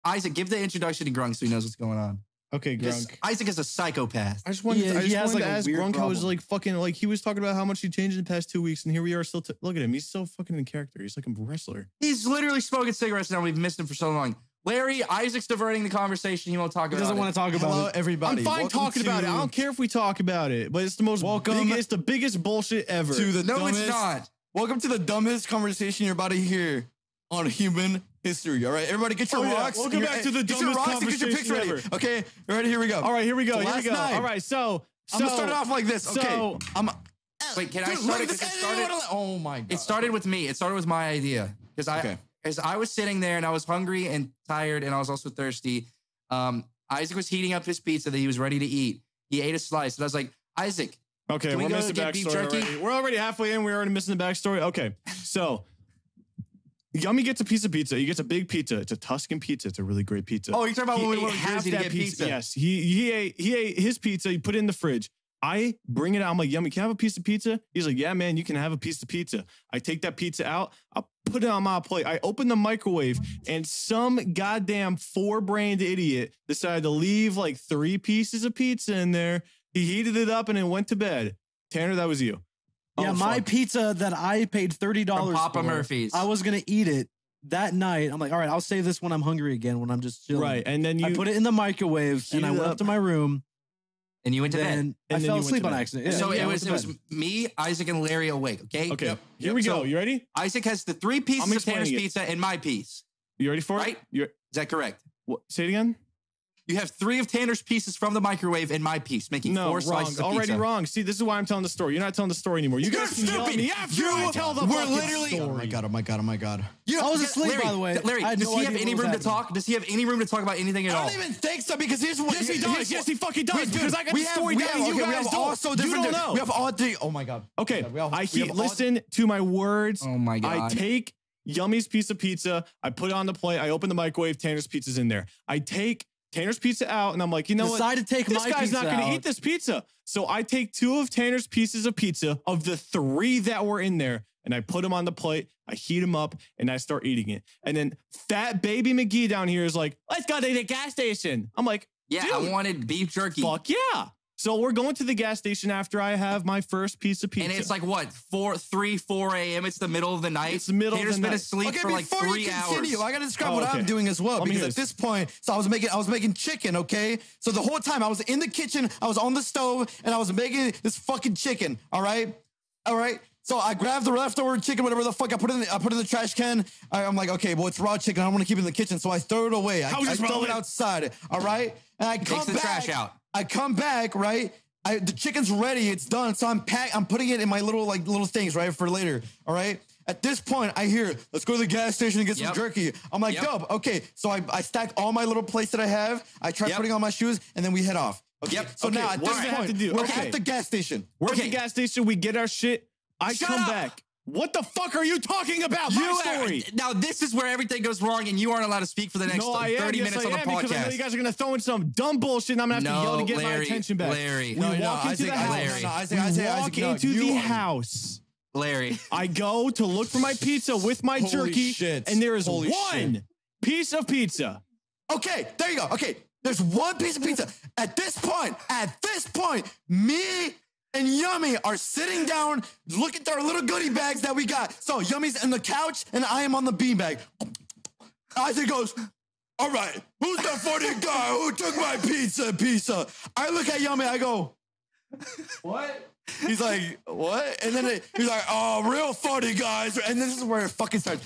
Isaac, give the introduction to Grunk so he knows what's going on. Okay, Grunk. Isaac is a psychopath. I just wanted to ask Grunk how was like fucking like he was talking about how much he changed in the past 2 weeks, and here we are still. Look at him, he's so fucking in character. He's like a wrestler. He's literally smoking cigarettes now. We've missed him for so long. Larry, Isaac's diverting the conversation. He won't talk about it. He doesn't want to talk about it. Everybody. I'm fine talking about it. I don't care if we talk about it, but it's the most it's the biggest bullshit ever. It's not. Welcome to the dumbest conversation you're about to hear on human history. All right, everybody, get your rocks. Welcome back to the dumbest conversation ever. Okay, you ready? Here we go. All right, here we go. All right, so I'm gonna start it off like this. Okay, wait, can I start it? Oh my god! It started with me. It started with my idea because I was sitting there and I was hungry and tired and I was also thirsty. Isaac was heating up his pizza that he was ready to eat. He ate a slice and I was like, Isaac. Okay, we're missing the backstory already. We're already halfway in. We're already missing the backstory. Okay, so Yummy gets a piece of pizza. He gets a big pizza. It's a Tuscan pizza. It's a really great pizza. Oh, you're talking about when we went to Jersey to get pizza? Yes, he ate his pizza. He put it in the fridge. I bring it out. I'm like, Yummy, can I have a piece of pizza? He's like, yeah, man, you can have a piece of pizza. I take that pizza out. I put it on my plate. I open the microwave and some goddamn 4-brained idiot decided to leave like 3 pieces of pizza in there. He heated it up and it went to bed. Tanner, that was you. Yeah, my pizza that I paid $30 from Papa Murphy's. I was going to eat it that night. I'm like, all right, I'll save this when I'm hungry again, when I'm just chilling. Right, and then I put it in the microwave and I went up to my room. And you went to bed. And I fell asleep on accident. So it was me, Isaac, and Larry awake, okay? Okay, here we go. You ready? Isaac has the 3 pieces of Tanner's pizza and my piece. You ready for it? Right? Is that correct? What? Say it again? You have 3 of Tanner's pieces from the microwave and my piece, making 4 slices of pizza. Already wrong. See, this is why I'm telling the story. You're not telling the story anymore. You guys can yell at me after I tell the story. Oh my god, oh my god, oh my god. I was asleep, Larry, by the way. Larry, does he have any room to talk? Does he have any room to talk about anything at all? I don't even think so, because here's what... Yes, he does. Yes, he fucking does. Because I got the story down. You guys don't. You don't know. We have all 3. Oh my god. Okay, listen to my words. Oh my god. I take Yummy's piece of pizza. I put it on the plate. I open the microwave. Tanner's pizza's in there. I take Tanner's pizza out, and I'm like, you know what? This guy's not going to eat this pizza. So I take 2 of Tanner's pieces of pizza of the 3 that were in there, and I put them on the plate. I heat them up, and I start eating it. And then fat baby McGee down here is like, let's go to the gas station. I'm like, yeah, dude, I wanted beef jerky. Fuck yeah. So we're going to the gas station after I have my first piece of pizza. And it's like, what, 4 a.m.? It's the middle of the night. It's the middle of the night. Tanner's been asleep for like 3 hours. I gotta describe what I'm doing as well, because at this point, so I was making chicken, okay? So the whole time I was in the kitchen, I was on the stove, and I was making this fucking chicken, all right? All right? So I grabbed the leftover chicken, whatever the fuck, I put it in the trash can. I'm like, okay, well, it's raw chicken. I don't want to keep it in the kitchen, so I throw it away. I throw it outside, all right? And I come back. Trash out. I come back, right? The chicken's ready. It's done. So I'm putting it in my little things, right, for later. All right. At this point, I hear, let's go to the gas station and get some jerky. I'm like, dope. Okay. So I stack all my little plates that I have. I try putting on my shoes, and then we head off. Okay. So now at this point, we're at the gas station. We're at the gas station. We get our shit. I come back. What the fuck are you talking about? My story. Now, this is where everything goes wrong, and you aren't allowed to speak for the next 30 minutes on the podcast. Because I know you guys are going to throw in some dumb bullshit, and I'm going to have to yell to get my attention back. Larry. We walk into the house. Larry. I go to look for my pizza with my jerky, and there is one piece of pizza. Okay, there you go. Okay, there's one piece of pizza. At this point, me and Yummy are sitting down, looking at our little goodie bags that we got. So Yummy's on the couch, and I am on the beanbag. Isaac goes, all right, who's the funny guy who took my pizza? I look at Yummy, I go, what? He's like, what? And then he's like, oh, real funny, guys. And this is where it fucking starts.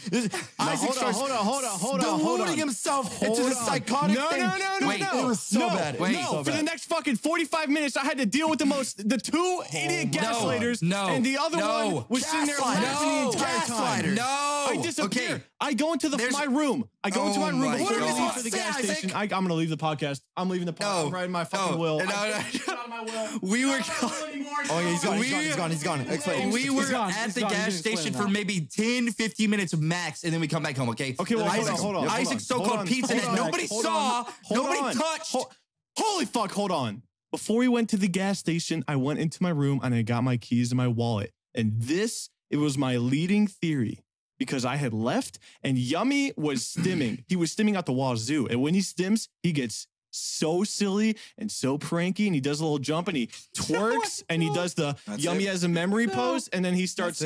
Hold on. Himself into the psychotic thing. No. It was so bad. For the next fucking 45 minutes, I had to deal with the 2 idiot gaslighters. And the other one was sitting there laughing the entire time. I disappear. Okay. I go into my room. I go into my room before I leave for the gas station. I'm going to leave the podcast. I'm leaving the podcast. I'm riding my fucking will. We were... Oh, yeah, he's gone. Explain. We were at the gas station for maybe 10, 15 minutes max, and then we come back home, okay? Okay, well, hold on. Isaac's so-called pizza that nobody saw, nobody touched. Holy fuck, hold on. Before we went to the gas station, I went into my room, and I got my keys and my wallet. And it was my leading theory because I had left and Yummy was stimming. He was stimming out the wazoo. And when he stims, he gets so silly and so pranky, and he does a little jump and he twerks and he does the Yummy as a memory pose, and then he starts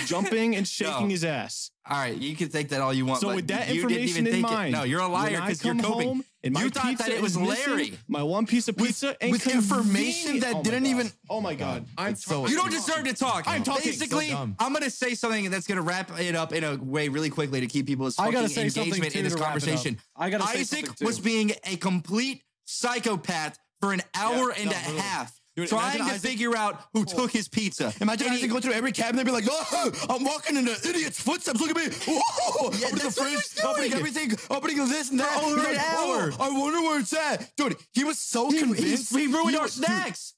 jumping and shaking his ass. All right, you can think that all you want. So with that information in mind, no, you're a liar because you're coping. You thought that it was Larry. My one piece of pizza with information that didn't even. Oh my God! You don't deserve to talk. I'm talking. Basically, I'm gonna say something that's gonna wrap it up in a way really quickly to keep people's fucking engagement in this conversation. Isaac was being a complete psychopath for an hour and a half. Dude, trying to figure out who took his pizza. Imagine Isaac go through every cabinet and be like, oh, I'm walking in the idiot's footsteps. Look at me. Oh, yeah, opening the fridge, opening everything, opening this and that. Over an hour. I wonder where it's at. Dude, he was so convinced. He ruined our snacks.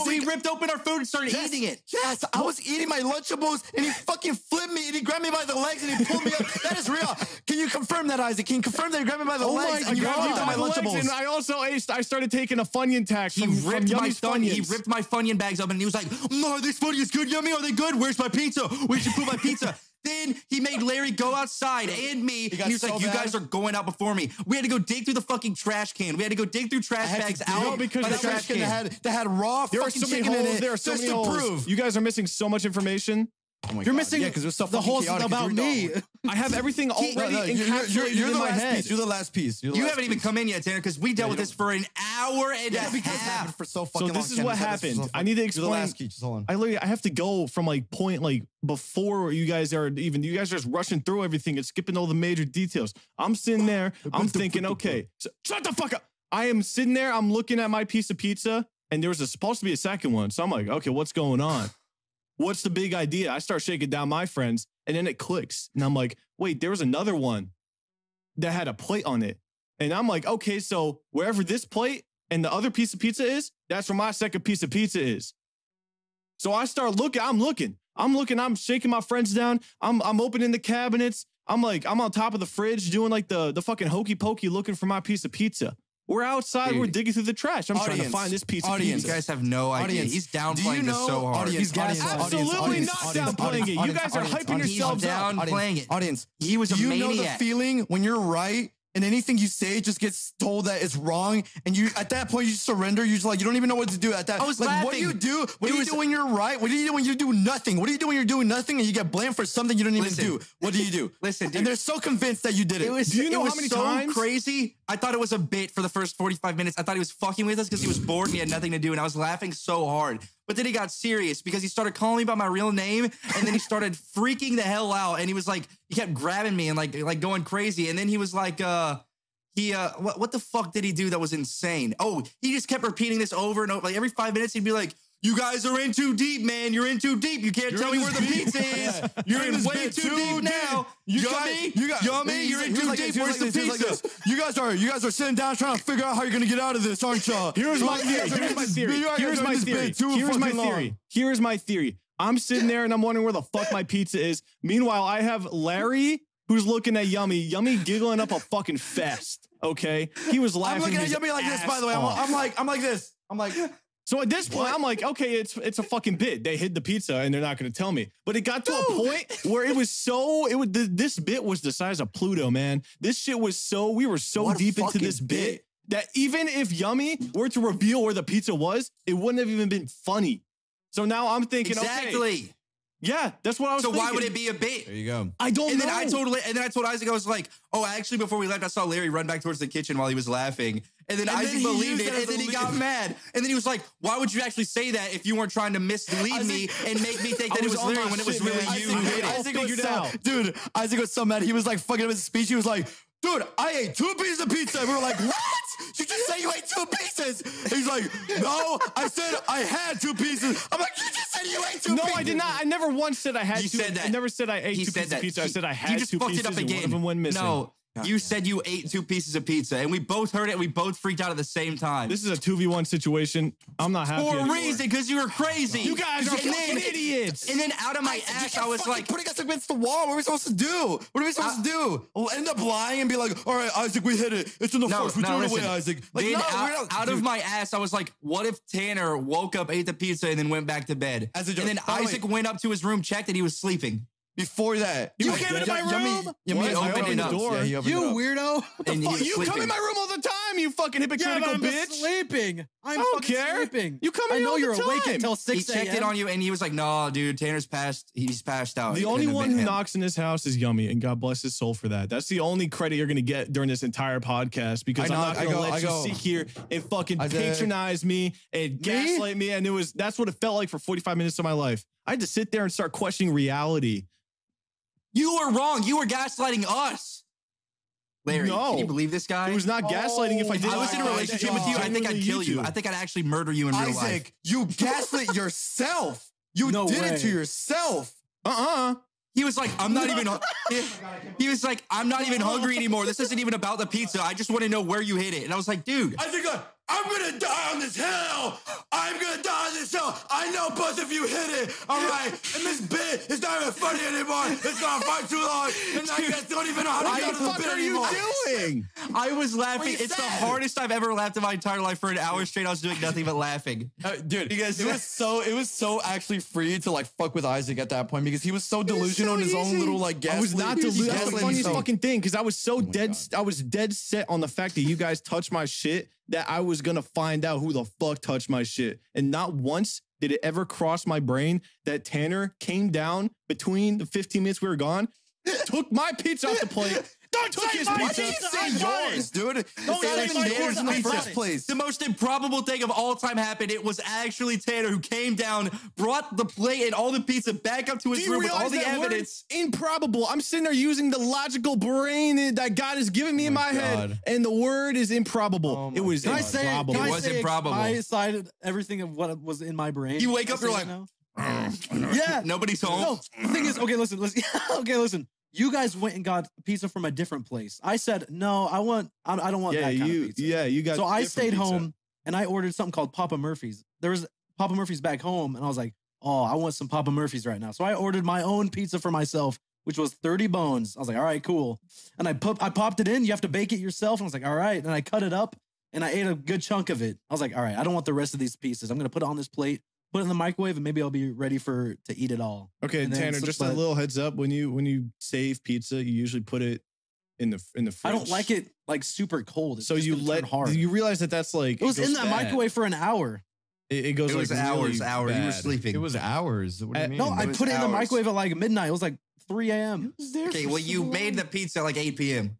He ripped open our food and started eating it. Yes, I was eating my Lunchables and he fucking flipped me and he grabbed me by the legs and he pulled me up. That is real. Can you confirm that, Isaac? Can you confirm that he grabbed me by the legs and grabbed me by my Lunchables? And I started taking a Funyun tax. He ripped my Funyun bags open and he was like, "No, this Funyun's good, Yummy. Are they good? Where's my pizza? We should put my pizza." Then he made Larry go outside and me. And he was like, "You guys are going out before me." We had to go dig through the fucking trash can. We had to go dig through trash bags out because the trash can that had raw fucking chicken in it. There are so many holes. You guys are missing so much information. Oh my You're God. missing because there's so the whole about me. I have everything already encapsulated you're in the my last head. piece. You're the last piece. You haven't even come in yet, Tanner, because we dealt with this for an hour and a half. For so fucking long. So this is what happened. I need to explain. You're the last key. Just hold on. I have to go from point before you guys are just rushing through everything and skipping all the major details. I'm sitting there. I'm thinking, okay, so shut the fuck up. I am sitting there. I'm looking at my piece of pizza, and there was supposed to be a second one. So I'm like, okay, what's going on? What's the big idea? I start shaking down my friends, and then it clicks. And I'm like, wait, there was another one that had a plate on it. And I'm like, okay, so wherever this plate and the other piece of pizza is, that's where my second piece of pizza is. So I start looking, I'm shaking my friends down. I'm opening the cabinets. I'm on top of the fridge doing like the fucking hokey pokey looking for my piece of pizza. We're outside. Dude. We're digging through the trash. I'm trying to find this piece of pizza. You guys have no idea. He's downplaying this so hard. He's absolutely not downplaying it. You guys are hyping yourselves up. Downplaying it. Audience, he was a maniac. Do you know the feeling when you're right and anything you say just gets told that it's wrong, and you at that point you surrender? You're just like, you don't even know what to do at that. I was laughing. What do you do? What do you do when you're right? What do you do when you do nothing? What do you do when you're doing nothing and you get blamed for something you don't even do? What do you do? Listen, dude. And they're so convinced that you did it. Do you know how many times? Crazy. I thought it was a bit for the first 45 minutes. I thought he was fucking with us because he was bored and he had nothing to do, and I was laughing so hard. But then he got serious because he started calling me by my real name, and then he started freaking the hell out, and he was like, he kept grabbing me and like going crazy, and then he was like, what the fuck did he do that was insane? Oh, he just kept repeating this over and over. Like every 5 minutes, he'd be like, "You guys are in too deep, man. You're in too deep. You can't tell me where the pizza is. You're in way too deep now. Yummy, you're in too deep. Where's the pizza?" You guys are sitting down trying to figure out how you're gonna get out of this, aren't y'all? Here's my theory. I'm sitting there and I'm wondering where the fuck my pizza is. Meanwhile, I have Larry who's looking at Yummy giggling up a fucking fest. Okay, he was laughing. I'm looking at Yummy like this. By the way, I'm like this. I'm like. So at this point, I'm like, okay, it's a fucking bit. They hid the pizza and they're not going to tell me. But it got to a point where this bit was the size of Pluto, man. This shit was we were so deep into this bit that even if Yummy were to reveal where the pizza was, it wouldn't have even been funny. So now I'm thinking, okay. Yeah, that's what I was thinking. So why would it be a bit? There you go. I don't know. And then I told Isaac, I was like, oh, actually, before we left, I saw Larry run back towards the kitchen while he was laughing. And then Isaac believed it, and then he got mad. And then he was like, why would you actually say that if you weren't trying to mislead me and make me think that it was Larry when it was really you who did it? Isaac was out. Dude, Isaac was so mad. He was like fucking up his speech. He was like, dude, I ate 2 pieces of pizza. And we were like, what? You just say you ate 2 pieces. He's like, no, I said I had 2 pieces. I'm like, you just said you ate 2 pieces. No, I did not. I never once said I had 2. Said that. I never said I ate 2 pieces of pizza. I said I had 2 pieces and one of them went missing. No. You said you ate 2 pieces of pizza, and we both heard it, and we both freaked out at the same time. This is a 2v1 situation. I'm not happy For a reason, because you were crazy. You guys are fucking idiots. And then out of my ass, I was like... putting us against the wall. What are we supposed to do? What are we supposed to do? We'll end up lying and be like, all right, Isaac, we hit it. It's in the force. We threw it away, Isaac. Like, then out of my ass, I was like, what if Tanner woke up, ate the pizza, and then went back to bed? And then Isaac went up to his room, checked, and he was sleeping. Before that, you came into my room. Yummy opened the door. You weirdo. What the fuck? You come in my room all the time, you fucking hypocritical bitch. I'm sleeping. I don't care. Sleeping. You come in I know all the you're time. awake until 6 He checked in on you and he was like, "No, dude, Tanner's passed. He's passed out." The only one who knocks in this house is Yummy, and God bless his soul for that. That's the only credit you're gonna get during this entire podcast because I'm not gonna let you sit here and fucking patronize me and gaslight me. And that's what it felt like for 45 minutes of my life. I had to sit there and start questioning reality. You were wrong. You were gaslighting us. Larry, no. Can you believe this guy? It was not gaslighting if I did. I was in a relationship with you. I think I'd kill you. I think I'd actually murder you in real life. Isaac, you gaslit yourself. You did it to yourself. He was like, I'm not even. He was like, I'm not even hungry anymore. This isn't even about the pizza. I just want to know where you hit it. And I was like, dude. I think I'm gonna die on this hill. I'm gonna die on this hill. I know both of you hit it. All right. And this bit is not even funny anymore. It's gone far too long. And I guys don't even know how to do the bit anymore. What are you doing? I was laughing. It's the hardest I've ever laughed in my entire life. For an hour straight, I was doing nothing but laughing. Dude, it was so actually free to like fuck with Isaac at that point because he was so delusional in his own little like gaslight. I was not delusional. That's the funniest fucking thing because I was so I was dead set on the fact that you guys touched my shit that I was gonna find out who the fuck touched my shit. And not once did it ever cross my brain that Tanner came down between the 15 minutes we were gone, took my pizza off the plate. Don't took his pizza. Say yours, dude. Don't say Tanner's in the first place. The most improbable thing of all time happened. It was actually Tanner who came down, brought the plate and all the pizza back up to his room with all the evidence. Improbable. I'm sitting there using the logical brain that God has given me in my head, and the word is improbable. It was improbable. It was improbable. I cited everything of what was in my brain. You wake up, you're like, yeah, nobody's home. No, the thing is, okay, listen. Okay, listen. You guys went and got pizza from a different place. I said, no, I don't want that kind of pizza. Yeah, you got. So I stayed home and I ordered something called Papa Murphy's. There was Papa Murphy's back home, and I was like, oh, I want some Papa Murphy's right now. So I ordered my own pizza for myself, which was 30 bones. I was like, all right, cool. And I popped it in. You have to bake it yourself. And I was like, all right. And I cut it up and I ate a good chunk of it. I was like, all right, I don't want the rest of these pieces. I'm gonna put it on this plate, put it in the microwave, and maybe I'll be ready to eat it all. Okay, Tanner, just a little heads up. When you save pizza, you usually put it in the fridge. I don't like it like super cold. It's so you realize that's like it was in that microwave for an hour. It goes. It was like hours. Hours. You were sleeping. It was hours. What do you mean? No, I put it in the microwave at like midnight. It was like 3 a.m. Okay, well, you made the pizza at like 8 p.m.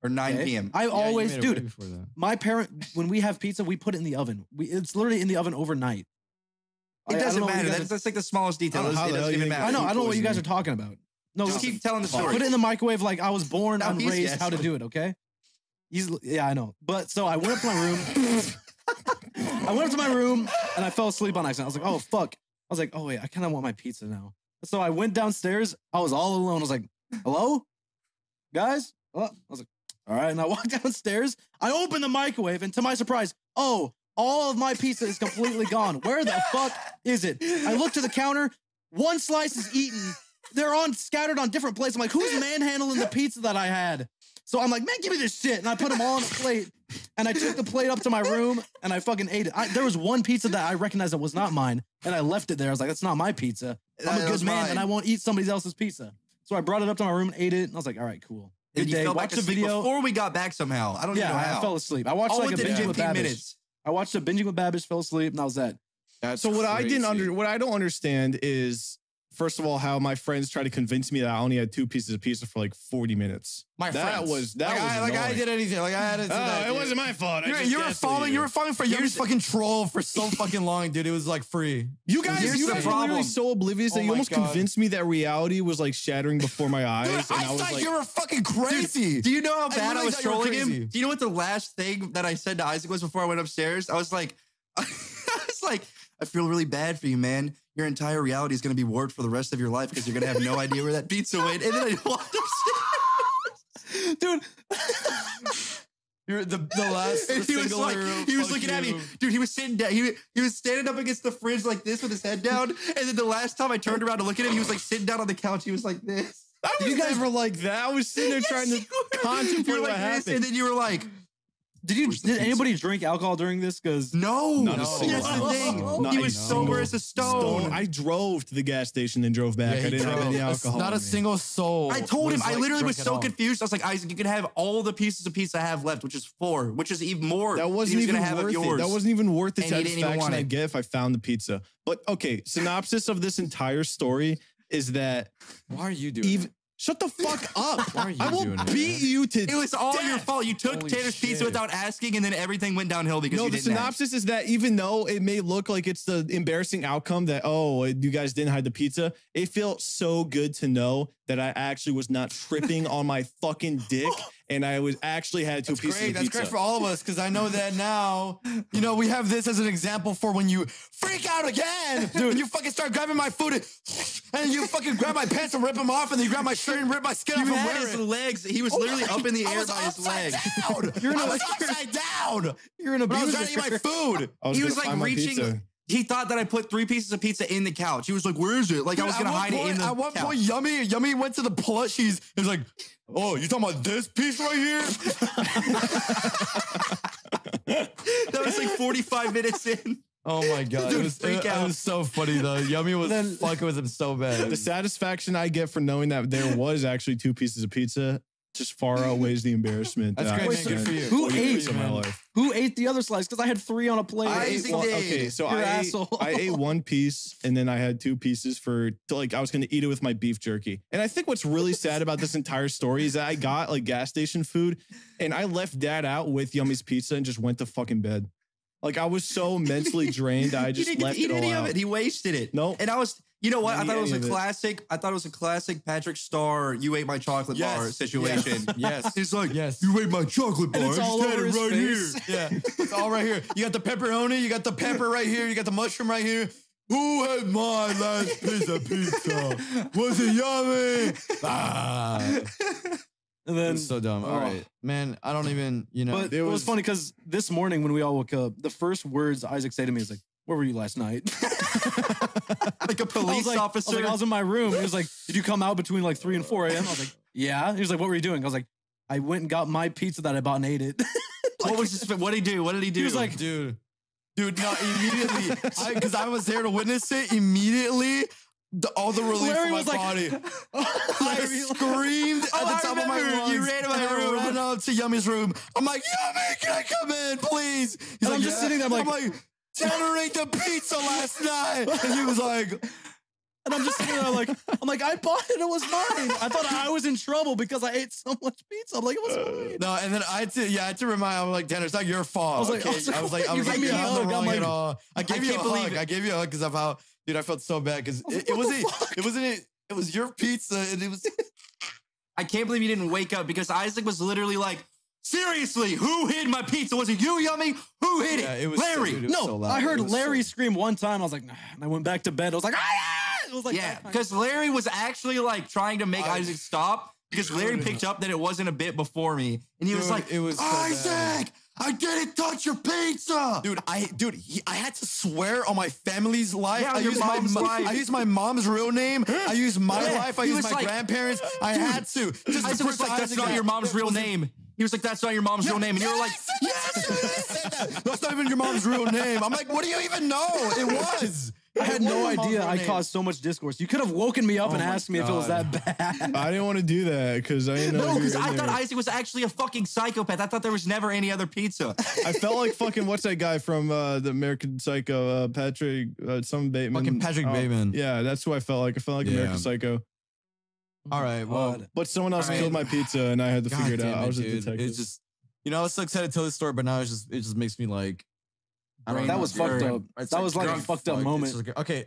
or 9 p.m. I always, dude. My parent, when we have pizza, we put it in the oven. It's literally in the oven overnight. It doesn't matter. That's like the smallest detail. It doesn't even matter. I don't know what you guys are talking about. No, just keep telling the story. Put it in the microwave like I was born and raised how to do it, okay? Yeah, I know. But so I went up to my room. I went up to my room and I fell asleep on accident. I was like, oh, fuck. I was like, oh, wait, I kind of want my pizza now. So I went downstairs. I was all alone. I was like, hello? Guys? Oh. I was like, all right. And I walked downstairs. I opened the microwave and to my surprise, oh, all of my pizza is completely gone. Where the fuck is it? I look to the counter. One slice is eaten. They're scattered on different plates. I'm like, who's manhandling the pizza that I had? So I'm like, man, give me this shit. And I put them all on a plate. And I took the plate up to my room and I fucking ate it. There was one pizza that I recognized that was not mine. And I left it there. I was like, that's not my pizza. I'm a good man and I won't eat somebody else's pizza. So I brought it up to my room and ate it. And I was like, all right, cool. Good day. Watch the video before we got back somehow. I don't know how. I fell asleep. I watched like a Binging with Babish. I watched a Binging with Babish, fell asleep, and that was that. So what I don't understand is, first of all, how my friends try to convince me that I only had 2 pieces of pizza for like 40 minutes. I did anything. Like I had it. It wasn't my fault. You were falling for Yummy's fucking troll for so fucking long, dude. It was like free. You guys were literally so oblivious that you almost convinced me that reality was like shattering before my eyes. Dude, and I thought you were fucking crazy. Dude, do you know how bad I was trolling him? Do you know what the last thing that I said to Isaac was before I went upstairs? I was like, I feel really bad for you, man. Your entire reality is going to be warped for the rest of your life because you're going to have no idea where that pizza went. And then I walked upstairs. Dude. You're the last. And he was like, he was looking at me. Dude, he was sitting down. He was standing up against the fridge like this with his head down. And then the last time I turned around to look at him, he was like sitting down on the couch. He was like this. You guys were like that. I was sitting there trying to contemplate what happened. And then you were like, Did anybody drink alcohol during this? Because no. That's the thing. He was sober as a stone. I drove to the gas station and drove back. I didn't have any alcohol. Not a single soul. I told him. I literally was so confused. I was like, Isaac, you can have all the pieces of pizza I have left, which is 4, which is even more. That wasn't even worth it. That wasn't even worth the satisfaction I'd get if I found the pizza. But okay, synopsis of this entire story is that why are you doing it? Shut the fuck up. I will beat you to It was all your fault. You took Tanner's pizza without asking, and then everything went downhill because you didn't. No, the synopsis is that even though it may look like it's the embarrassing outcome that, oh, you guys didn't hide the pizza, it felt so good to know that I actually was not tripping on my fucking dick and I was actually had 2 pieces of pizza. That's great for all of us because I know that now. You know, we have this as an example for when you freak out again, dude. And you fucking start grabbing my food and you fucking grab my pants and rip them off, and then you grab my shirt and rip my skin off and wear his legs. He was literally up in the air by his legs. You're upside down. You're an abuser. I was trying to eat my food. He was like reaching. He thought that I put 3 pieces of pizza in the couch. He was like, "Where is it?" Like, dude, I was gonna hide it in the couch. At one point, Yummy went to the plushies. He was like, "Oh, you talking about this piece right here?" That was like 45 minutes in. Oh my god, dude, it was so funny though. Yummy was fucking with him so bad. The satisfaction I get from knowing that there was actually 2 pieces of pizza just far outweighs the embarrassment. That's great. Good for you. Who ate the other slice? Because I had 3 on a plate. Okay, so I ate 1 piece and then I had 2 pieces I was going to eat it with my beef jerky. And I think what's really sad about this entire story is that I got like gas station food and I left Dad out with Yummy's pizza and just went to fucking bed. Like I was so mentally drained. I just left it all out. He wasted it. No. And I was, you know what? I thought it was a classic. I thought it was a classic Patrick Star, you ate my chocolate bar situation. Yes. He's like, you ate my chocolate bar. It's all over his face. Yeah. It's all right here. You got the pepperoni, you got the pepper right here, you got the mushroom right here. Who had my last piece of pizza? Was it Yummy? And then so dumb. All right, man. I don't even, But it was funny because this morning when we all woke up, the first words Isaac said to me is like, "Where were you last night?" Like a police officer. I was in my room. He was like, "Did you come out between like 3 and 4 a.m.?" I was like, "Yeah." He was like, "What were you doing?" I was like, "I went and got my pizza that I bought and ate it." What was this? What did he do? What did he do? He was like, dude, no, immediately, because I was there to witness it. Immediately, all the relief Larry from my was like, body. I screamed at the top of my lungs. You ran to my room. I ran up to Yummy's room. I'm like, "Yummy, can I come in, please?" He's like, I'm just sitting there. I'm like, "Tanner ate the pizza last night," and he was like. And I'm just sitting there like, I bought it. It was mine. I thought I was in trouble because I ate so much pizza. I'm like, it was mine. No, and then I had to remind. I'm like, "Tanner, it's not your fault." I was like, "You're not wrong at all." I gave you a hug. I gave you a hug because of how, dude, I felt so bad because it was your pizza and it was. I can't believe you didn't wake up because Isaac was literally like, "Seriously, who hid my pizza? Was it you, Yummy? Who hid it? It was Larry." Dude, it was so loud. I heard Larry scream one time. I was like, nah. And I went back to bed. I was like, ah! It was like, yeah, because Larry was actually like trying to make Isaac stop because Larry picked up that it wasn't a bit before me, and he was like, "It was so Isaac, bad. I didn't touch your pizza, dude." I had to swear on my family's life. Yeah, I used my mom's real name. I used my life. I used my grandparents. I had to. Isaac was like, "That's not your mom's real name." He was like, "That's not your mom's real name," and you were like, "Yes, that's not even your mom's real name." I'm like, "What do you even know?" It was. I had no idea I caused so much discourse. You could have woken me up and asked me if it was that bad. I didn't want to do that because I didn't know. No, because I thought Isaac was actually a fucking psychopath. I thought there was never any other pizza. I felt like fucking what's that guy from the American Psycho? Patrick, some Bateman. Fucking Patrick Bateman. Yeah, that's who I felt like. I felt like American Psycho. All right, well, but someone else killed my pizza and I had to figure it out. I was a detective. It's just, I was so excited to tell this story, but now it just makes me like. That was fucked up. That was like a fucked up moment. Okay,